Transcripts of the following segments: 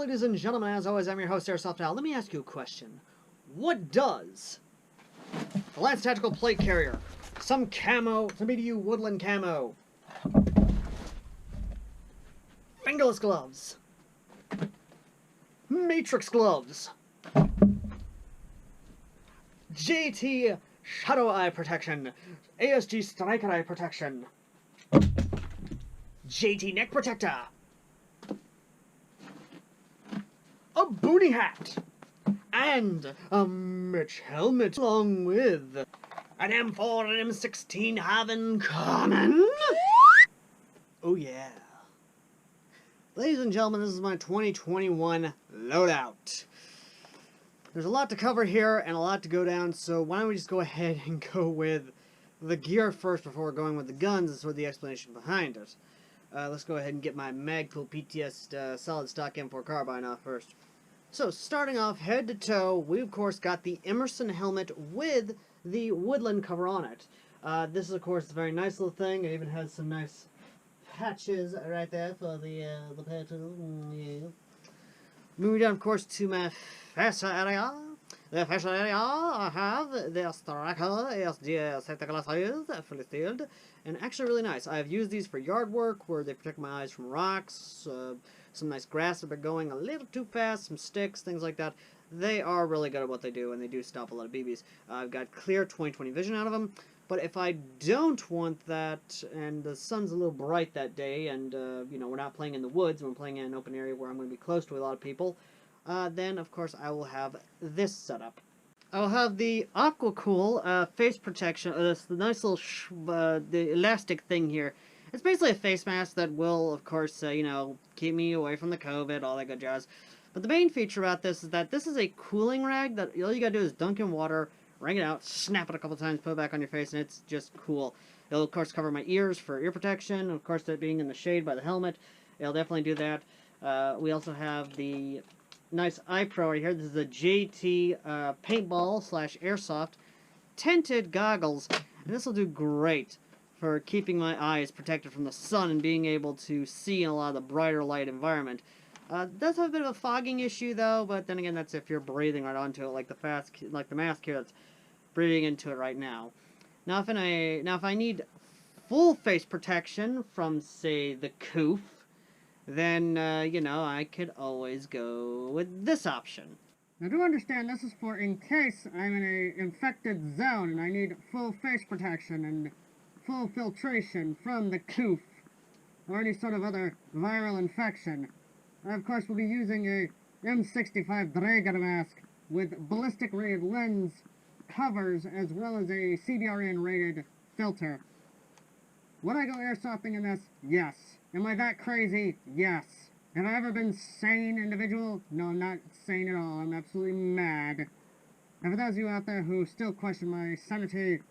ladies and gentlemen, as always, I'm your host, AirsoftAL. Let me ask you a question. What does the Lance Tactical Plate Carrier, some camo, some BDU woodland camo, fingerless gloves, matrix gloves, JT Shadow Eye Protection, ASG Striker Eye Protection, JT Neck Protector, a booty hat, and a Mitch helmet, along with an M4 and M16 have in common. Oh yeah. Ladies and gentlemen, this is my 2021 loadout. There's a lot to cover here and a lot to go down, so why don't we just go ahead and go with the gear first before going with the guns and sort of the explanation behind it. Let's go ahead and get my Magpul PTS solid stock M4 carbine off first. So, starting off head to toe, we of course got the Emerson helmet with the woodland cover on it. This is of course a very nice little thing. It even has some nice patches right there for the patches. Yeah. Moving down of course to my facial area. The facial area, I have the Striker ASG safety glasses, fully sealed, and actually really nice. I've used these for yard work, where they protect my eyes from rocks, some nice grass if they're going a little too fast, some sticks, things like that. They are really good at what they do, and they do stop a lot of BBs. I've got clear 20/20 vision out of them, but if I don't want that, and the sun's a little bright that day, and you know, we're not playing in the woods, we're playing in an open area where I'm going to be close to a lot of people, then of course I will have this setup. I'll have the Aquacool face protection, the nice little the elastic thing here. It's basically a face mask that will, of course, you know, keep me away from the COVID, all that good jazz. But the main feature about this is that this is a cooling rag that all you gotta do is dunk in water, wring it out, snap it a couple times, put it back on your face, and it's just cool. It'll, of course, cover my ears for ear protection, and of course, that being in the shade by the helmet, it'll definitely do that. We also have the nice eye pro right here. This is a JT paintball / airsoft tinted goggles, and this will do great for keeping my eyes protected from the sun and being able to see in a lot of the brighter light environment. Does have a bit of a fogging issue though, but then again, that's if you're breathing right onto it, like the mask here that's breathing into it right now. Now, if I need full face protection from, say, the coof, then you know, I could always go with this option. Now do understand, this is for in case I'm in a infected zone and I need full face protection and full filtration from the coof or any sort of other viral infection. I, of course, will be using a M65 Draeger mask with ballistic rated lens covers as well as a CBRN rated filter. Would I go airsofting in this? Yes. Am I that crazy? Yes. Have I ever been sane individual? No, I'm not sane at all. I'm absolutely mad. And for those of you out there who still question my sanity,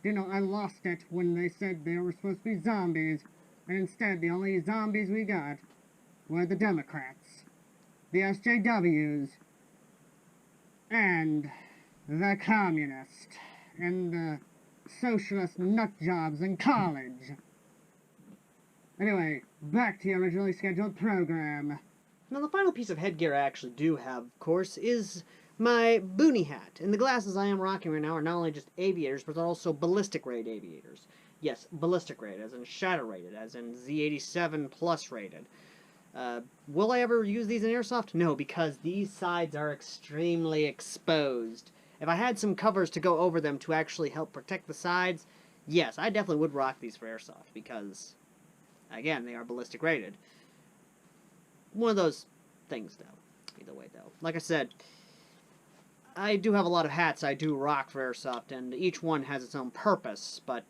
you know, I lost it when they said they were supposed to be zombies, and instead the only zombies we got were the Democrats, the SJWs, and the communists, and the socialist nutjobs in college. Anyway, back to the originally scheduled program. Now, the final piece of headgear I actually do have, of course, is my boonie hat. And the glasses I am rocking right now are not only just aviators, but they're also ballistic rated aviators. Yes, ballistic rated, as in shatter rated, as in Z87 plus rated. Will I ever use these in airsoft? No, because these sides are extremely exposed. If I had some covers to go over them to actually help protect the sides, yes, I definitely would rock these for airsoft, because, again, they are ballistic rated. One of those things, though. Either way, though. Like I said, I do have a lot of hats I do rock for airsoft, and each one has its own purpose, but,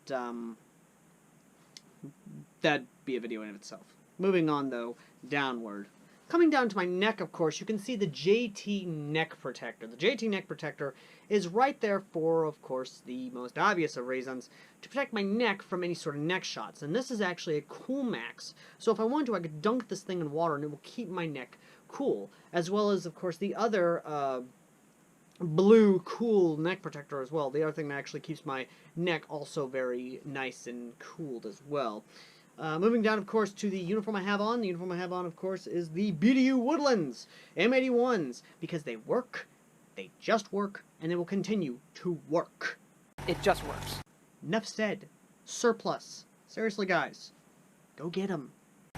that'd be a video in of itself. Moving on, though, downward. Coming down to my neck, of course, you can see the JT neck protector. The JT neck protector is right there for, of course, the most obvious of reasons, to protect my neck from any sort of neck shots. And this is actually a Cool Max. So if I wanted to, I could dunk this thing in water and it will keep my neck cool. As well as, of course, the other blue cool neck protector as well. The other thing that actually keeps my neck also very nice and cooled as well. Moving down, of course, to the uniform I have on. The uniform I have on, of course, is the BDU Woodlands M81s, because they work, they just work, and they will continue to work. It just works. Enough said. Surplus. Seriously, guys. Go get them.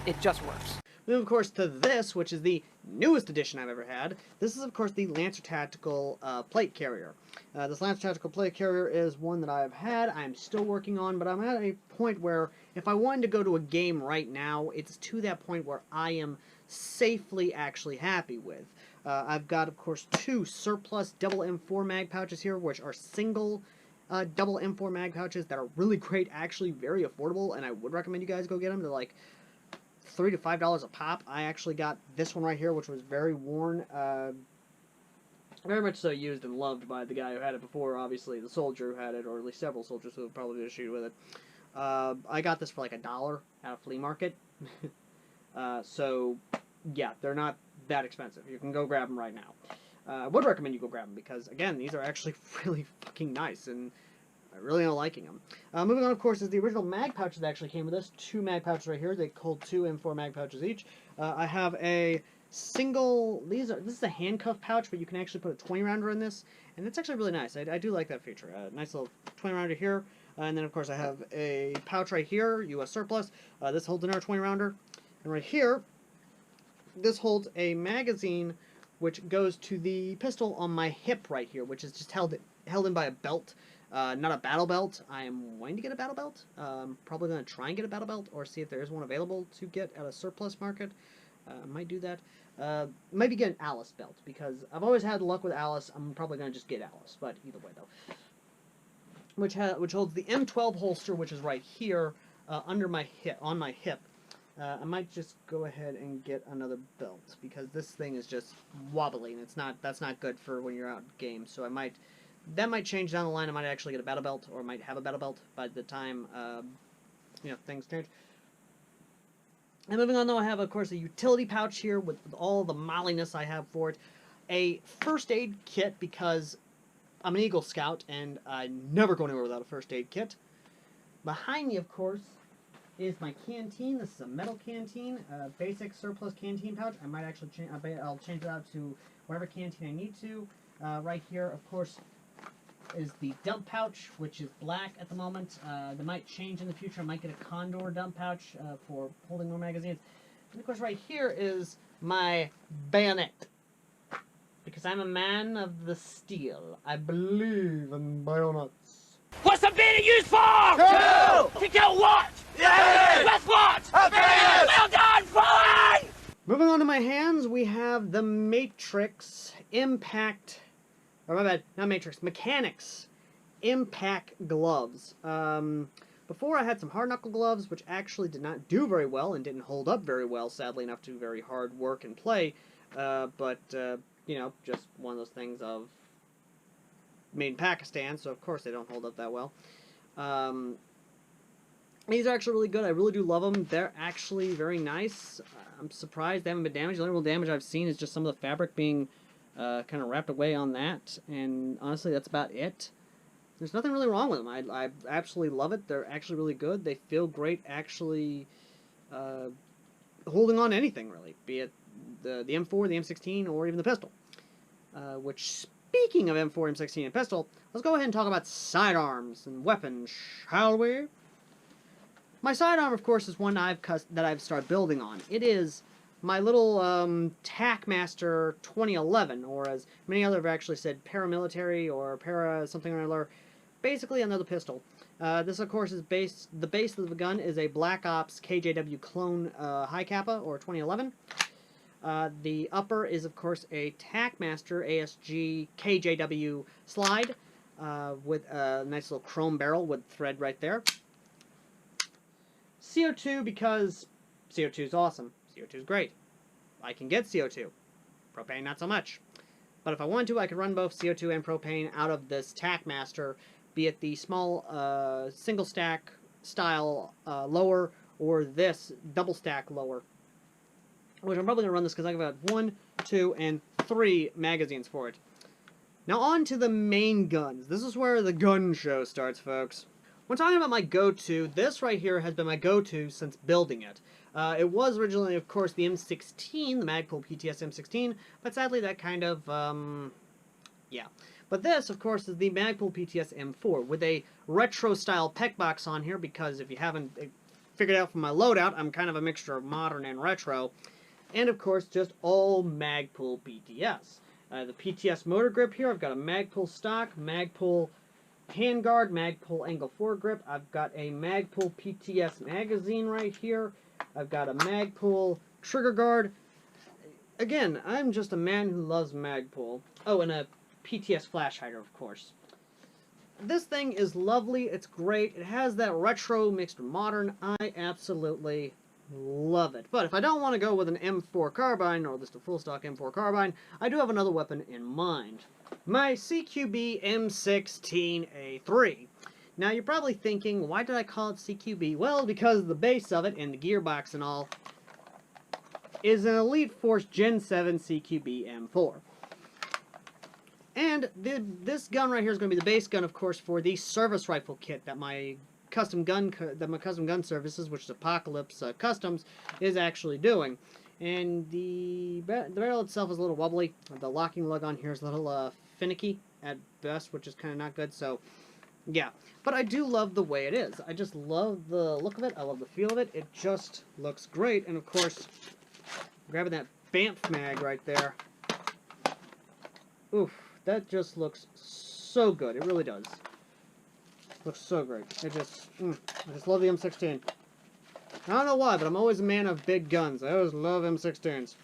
It just works. Move, of course, to this, which is the newest edition I've ever had. This is, of course, the Lancer Tactical plate carrier. This Lancer Tactical plate carrier is one that I've had, I'm still working on, but I'm at a point where if I wanted to go to a game right now, it's to that point where I am safely actually happy with. I've got, of course, 2 surplus double M4 mag pouches here, which are single double M4 mag pouches that are really great, actually very affordable, and I would recommend you guys go get them. They're like $3 to $5 a pop. I actually got this one right here, which was very worn, very much so used and loved by the guy who had it before, obviously the soldier who had it, or at least several soldiers who would probably did a shoot with it. I got this for like $1 at a flea market. So, yeah, they're not that expensive. You can go grab them right now. I would recommend you go grab them because, again, these are actually really fucking nice, and I really am liking them. Moving on, of course, is the original mag pouches that actually came with this. 2 mag pouches right here. They hold 2 M4 mag pouches each. I have a single... This is a handcuff pouch, but you can actually put a 20-rounder in this, and that's actually really nice. I do like that feature. Nice little 20-rounder here, and then, of course, I have a pouch right here, U.S. surplus. This holds another 20-rounder, and right here, this holds a magazine which goes to the pistol on my hip right here, which is just held in by a belt. Not a battle belt. I am wanting to get a battle belt. Probably going to try and get a battle belt, or see if there is one available to get at a surplus market. I might do that. Maybe get an Alice belt, because I've always had luck with Alice. I'm probably going to just get Alice, but either way, though. Which holds the M12 holster, which is right here, under my hip, on my hip. I might just go ahead and get another belt, because this thing is just wobbly, and that's not good for when you're out game. So that might change down the line. I might actually get a battle belt, or might have a battle belt by the time things change. And moving on, though, I have, of course, a utility pouch here with all the molliness I have for it. A first aid kit, because I'm an Eagle Scout, and I never go anywhere without a first aid kit. Behind me, of course, is my canteen. This is a metal canteen, basic surplus canteen pouch. I might actually I'll change it out to whatever canteen I need to. Right here, of course, is the dump pouch, which is black at the moment. That might change in the future. I might get a Condor dump pouch for holding more magazines. And of course, right here is my bayonet, because I'm a man of the steel. I believe in bayonets. What's the bayonet used for? To kill what? Yeah! With what? Well done, fine! Moving on to my hands, we have the Matrix Impact... Or my bad, not Matrix, Mechanics Impact gloves. Before I had some hard knuckle gloves, which actually did not do very well and didn't hold up very well, sadly enough, to very hard work and play. You know, just one of those things of made in Pakistan, so of course they don't hold up that well. These are actually really good. I really do love them. They're actually very nice. I'm surprised they haven't been damaged. The only real damage I've seen is just some of the fabric being kind of wrapped away on that, and honestly, that's about it. There's nothing really wrong with them. I absolutely love it. They're actually really good. They feel great actually holding on to anything, really, be it the M4, the M16, or even the pistol. Which, speaking of M4, M16, and pistol, let's go ahead and talk about sidearms and weapons, shall we? My sidearm, of course, is one that I've started building on. It is my little TacMaster 2011, or as many others have actually said, paramilitary or para something or other. Basically, another pistol. This, of course, is the base of the gun is a Black Ops KJW clone High Kappa, or 2011. The upper is, of course, a TacMaster ASG KJW slide with a nice little chrome barrel with thread right there. CO2, because CO2 is awesome. CO2 is great. I can get CO2. Propane, not so much. But if I wanted to, I could run both CO2 and propane out of this TacMaster, be it the small single stack style lower, or this double stack lower. Which I'm probably going to run this because I've got 1, 2, and 3 magazines for it. Now on to the main guns. This is where the gun show starts, folks. When talking about my go-to, this right here has been my go-to since building it. It was originally, of course, the M16, the Magpul PTS M16, but sadly that kind of, yeah. But this, of course, is the Magpul PTS M4 with a retro-style pec box on here because if you haven't figured out from my loadout, I'm kind of a mixture of modern and retro. And, of course, just all Magpul PTS. The PTS motor grip here, I've got a Magpul stock, Magpul handguard, Magpul angle foregrip. I've got a Magpul PTS magazine right here. I've got a Magpul trigger guard. Again, I'm just a man who loves Magpul. Oh, and a PTS flash hider, of course. This thing is lovely. It's great. It has that retro mixed with modern. I absolutely love it. But if I don't want to go with an M4 carbine, or just a full stock M4 carbine, I do have another weapon in mind. My CQB M16A3. Now you're probably thinking, why did I call it CQB? Well, because the base of it, and the gearbox and all, is an Elite Force Gen 7 CQB M4. And this gun right here is going to be the base gun, of course, for the service rifle kit that my custom gun services, which is Apocalypse Customs, is actually doing. And the barrel itself is a little wobbly. The locking lug on here is a little finicky at best, which is kind of not good. So, yeah. But I do love the way it is. I just love the look of it. I love the feel of it. It just looks great. And, of course, grabbing that BAMF mag right there. Oof. That just looks so good. It really does. Looks so great. It just, I just love the M16. I don't know why, but I'm always a man of big guns. I always love M16s.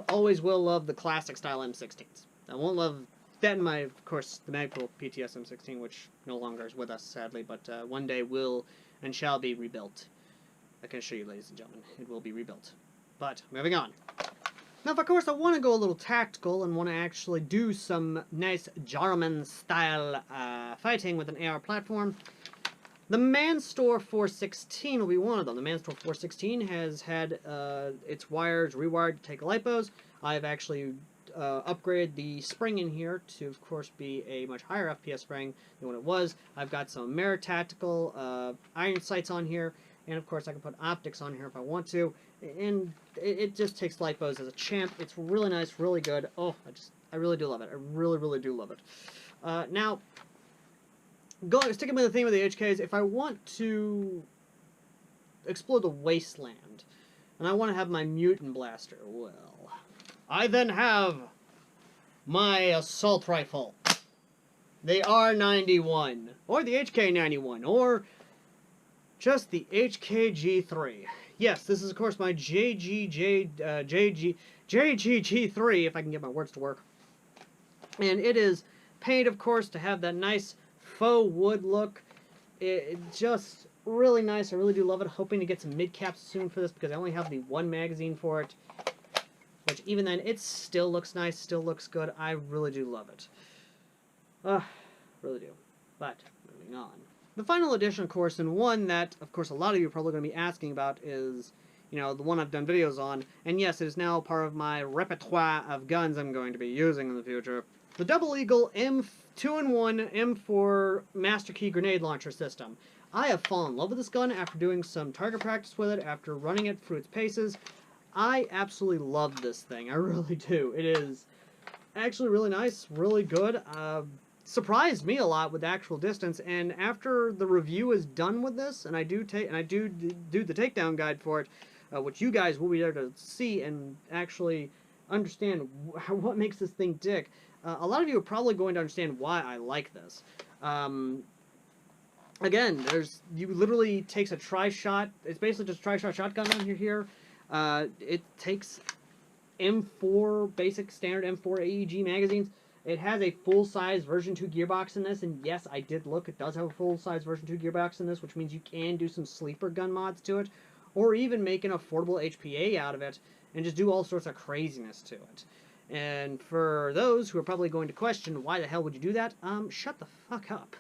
Always will love the classic style M16s. I won't love that in my, of course, the Magpul PTS M16, which no longer is with us, sadly, but one day will and shall be rebuilt. I can assure you, ladies and gentlemen, it will be rebuilt. But, moving on. Now, of course, I want to go a little tactical and want to actually do some nice German-style fighting with an AR platform. The Manstore 416 will be one of them. The Manstore 416 has had its wires rewired to take lipos. I've actually upgraded the spring in here to, of course, be a much higher FPS spring than what it was. I've got some Meritactical iron sights on here. And, of course, I can put optics on here if I want to. And it just takes lipos as a champ. It's really nice, really good. Oh, I really do love it. I really, really do love it. Now, sticking with the theme of the HKs, if I want to explore the wasteland, and I want to have my mutant blaster, well, I then have my assault rifle. The R91, or the HK91, or just the HKG3. Yes, this is, of course, my JGG3, if I can get my words to work. And it is painted, of course, to have that nice faux wood look. It's just really nice. I really do love it. Hoping to get some mid-caps soon for this, because I only have the one magazine for it. Which, even then, it still looks nice, still looks good. I really do love it. Really do. But, moving on. The final edition, of course, and one that, of course, a lot of you are probably going to be asking about is, you know, the one I've done videos on. And yes, it is now part of my repertoire of guns I'm going to be using in the future. The Double Eagle M2-in-1 M4 Master Key Grenade Launcher System. I have fallen in love with this gun after doing some target practice with it, after running it through its paces. I absolutely love this thing. I really do. It is actually really nice, really good. Surprised me a lot with the actual distance, and after the review is done with this, and I do the takedown guide for it, which you guys will be there to see and actually understand what makes this thing tick. A lot of you are probably going to understand why I like this. Again, you literally takes a tri-shot. It's basically just a tri-shot shotgun on here. It takes M4 basic standard M4 AEG magazines. It has a full-size version 2 gearbox in this, and yes, I did look. It does have a full-size version 2 gearbox in this, which means you can do some sleeper gun mods to it, or even make an affordable HPA out of it, and just do all sorts of craziness to it. And for those who are probably going to question, why the hell would you do that? Shut the fuck up,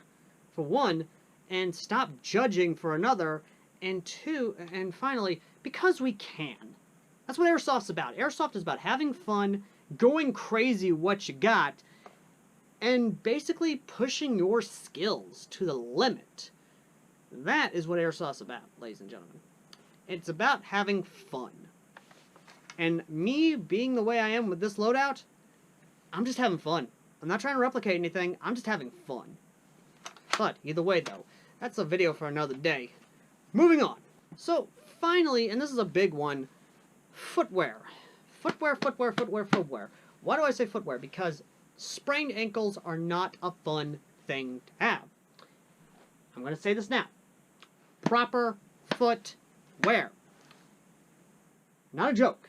for one, and stop judging for another, and two, and finally, because we can. That's what Airsoft's about. Airsoft is about having fun, going crazy what you got, and basically pushing your skills to the limit. That is what Airsoft's about, ladies and gentlemen. It's about having fun. And me being the way I am with this loadout, I'm just having fun. I'm not trying to replicate anything, I'm just having fun. But, either way though, that's a video for another day. Moving on. So, finally, and this is a big one, footwear. Footwear, footwear, footwear, footwear. Why do I say footwear? Because sprained ankles are not a fun thing to have. I'm going to say this now. Proper footwear. Not a joke.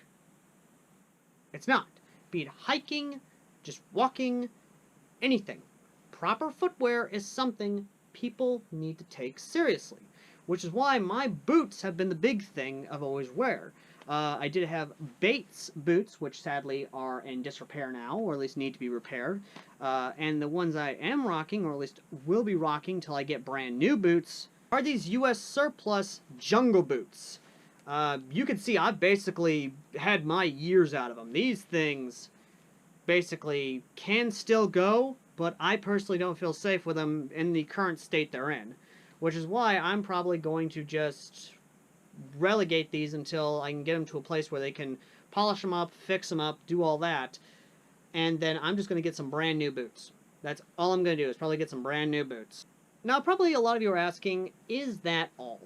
It's not. Be it hiking, just walking, anything. Proper footwear is something people need to take seriously. Which is why my boots have been the big thing I've always wear. I did have Bates boots, which sadly are in disrepair now, or at least need to be repaired. And the ones I am rocking, or at least will be rocking till I get brand new boots, are these US surplus jungle boots. You can see I've basically had my years out of them. These things basically can still go, but I personally don't feel safe with them in the current state they're in. Which is why I'm probably going to just relegate these until I can get them to a place where they can polish them up, fix them up, do all that. And then I'm just going to get some brand new boots. That's all I'm going to do, is probably get some brand new boots. Now, probably a lot of you are asking, is that all?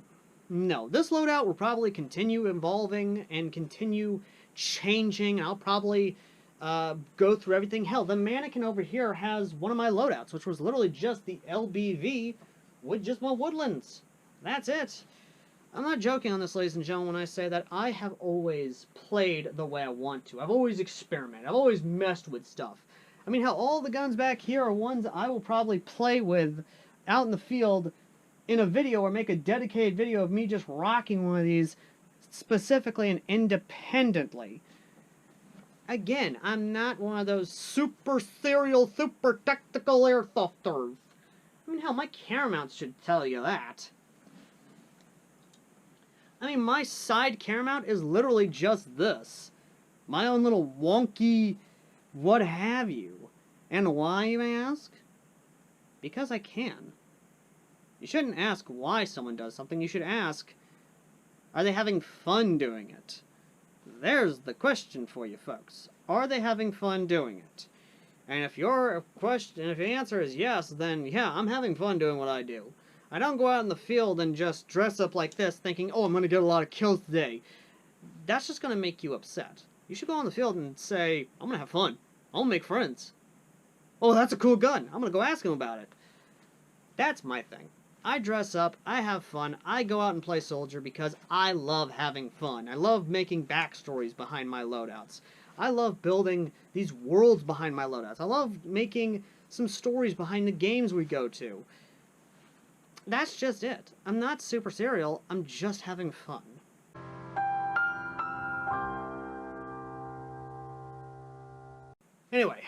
No, this loadout will probably continue evolving and continue changing. I'll probably go through everything. Hell, the mannequin over here has one of my loadouts, which was literally just the LBV with just my woodlands. That's it. I'm not joking on this, ladies and gentlemen, when I say that I have always played the way I want to. I've always experimented. I've always messed with stuff. I mean, hell, all the guns back here are ones I will probably play with out in the field in a video, or make a dedicated video of me just rocking one of these specifically and independently. Again, I'm not one of those super serial, super tactical airsofters. I mean, hell, my camera mounts should tell you that. I mean, my side camera mount is literally just this. My own little wonky what have you. And why, you may ask? Because I can. You shouldn't ask why someone does something. You should ask, are they having fun doing it? There's the question for you folks. Are they having fun doing it? And if your answer is yes, then yeah, I'm having fun doing what I do. I don't go out in the field and just dress up like this thinking, oh, I'm going to get a lot of kills today. That's just going to make you upset. You should go on the field and say, I'm going to have fun. I'll make friends. Oh, that's a cool gun. I'm going to go ask him about it. That's my thing. I dress up, I have fun, I go out and play soldier because I love having fun. I love making backstories behind my loadouts. I love building these worlds behind my loadouts. I love making some stories behind the games we go to. That's just it. I'm not super serial, I'm just having fun. Anyway,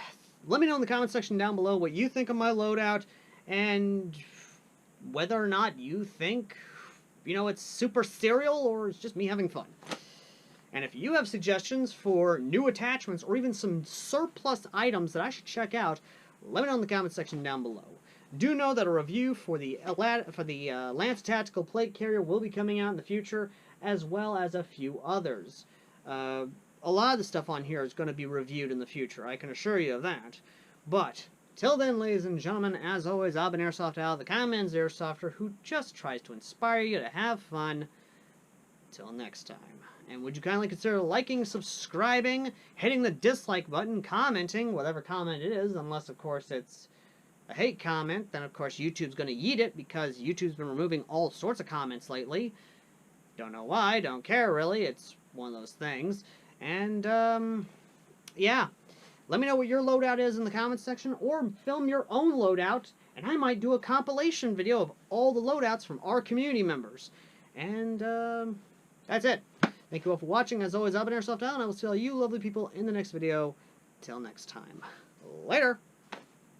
let me know in the comment section down below what you think of my loadout, and whether or not you think, you know, it's super serial or it's just me having fun. And if you have suggestions for new attachments or even some surplus items that I should check out, let me know in the comment section down below. Do know that a review for the Lance Tactical Plate Carrier will be coming out in the future, as well as a few others. A lot of the stuff on here is going to be reviewed in the future, I can assure you of that. But till then, ladies and gentlemen, as always, I've been AirsoftAL, the Commons Airsofter, who just tries to inspire you to have fun. Till next time. And would you kindly consider liking, subscribing, hitting the dislike button, commenting, whatever comment it is, unless, of course, it's a hate comment, then, of course, YouTube's going to yeet it, because YouTube's been removing all sorts of comments lately. Don't know why, don't care, really, it's one of those things. And, yeah. Let me know what your loadout is in the comments section, or film your own loadout, and I might do a compilation video of all the loadouts from our community members. And, that's it. Thank you all for watching. As always, I've been AirsoftAL, and I will see all you lovely people in the next video. Till next time. Later!